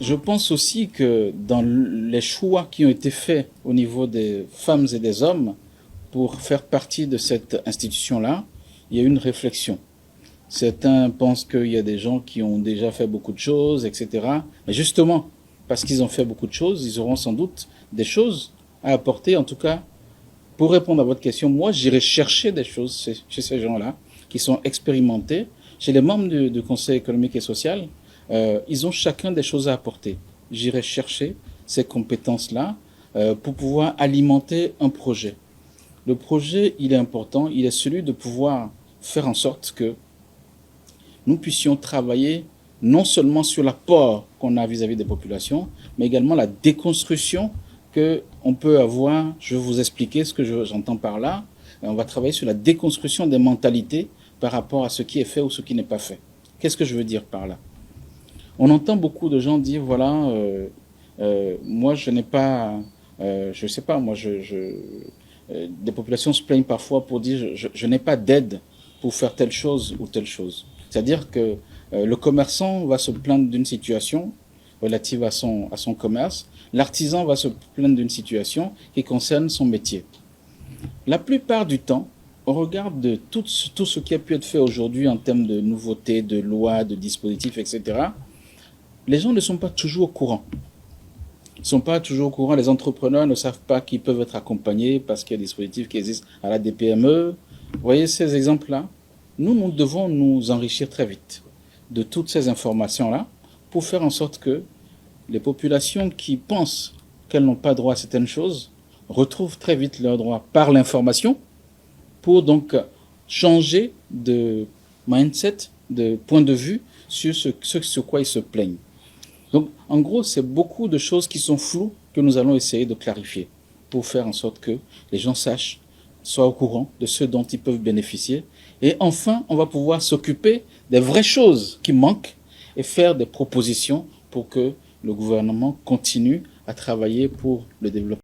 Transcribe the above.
Je pense aussi que dans les choix qui ont été faits au niveau des femmes et des hommes pour faire partie de cette institution-là, il y a eu une réflexion. Certains pensent qu'il y a des gens qui ont déjà fait beaucoup de choses, etc. Mais justement, parce qu'ils ont fait beaucoup de choses, ils auront sans doute des choses à apporter. En tout cas, pour répondre à votre question, moi, j'irai chercher des choses chez ces gens-là qui sont expérimentés. Chez les membres du Conseil économique et social, ils ont chacun des choses à apporter. J'irai chercher ces compétences-là pour pouvoir alimenter un projet. Le projet, il est important, il est celui de pouvoir faire en sorte que nous puissions travailler non seulement sur l'apport qu'on a vis-à-vis des populations, mais également la déconstruction qu'on peut avoir. Je vais vous expliquer ce que j'entends par là. On va travailler sur la déconstruction des mentalités par rapport à ce qui est fait ou ce qui n'est pas fait. Qu'est-ce que je veux dire par là? On entend beaucoup de gens dire, voilà, moi je n'ai pas, je sais pas, moi des populations se plaignent parfois pour dire, je n'ai pas d'aide pour faire telle chose ou telle chose. C'est-à-dire que le commerçant va se plaindre d'une situation relative à son commerce, l'artisan va se plaindre d'une situation qui concerne son métier. La plupart du temps, au regard de tout ce qui a pu être fait aujourd'hui en termes de nouveautés, de lois, de dispositifs, etc., les gens ne sont pas toujours au courant. Ils ne sont pas toujours au courant. Les entrepreneurs ne savent pas qu'ils peuvent être accompagnés parce qu'il y a des dispositifs qui existent à la DPME. Vous voyez ces exemples-là? Nous devons nous enrichir très vite de toutes ces informations-là pour faire en sorte que les populations qui pensent qu'elles n'ont pas droit à certaines choses retrouvent très vite leurs droits par l'information pour donc changer de mindset, de point de vue sur ce quoi ils se plaignent. Donc, en gros, c'est beaucoup de choses qui sont floues que nous allons essayer de clarifier pour faire en sorte que les gens sachent, soient au courant de ce dont ils peuvent bénéficier. Et enfin, on va pouvoir s'occuper des vraies choses qui manquent et faire des propositions pour que le gouvernement continue à travailler pour le développement.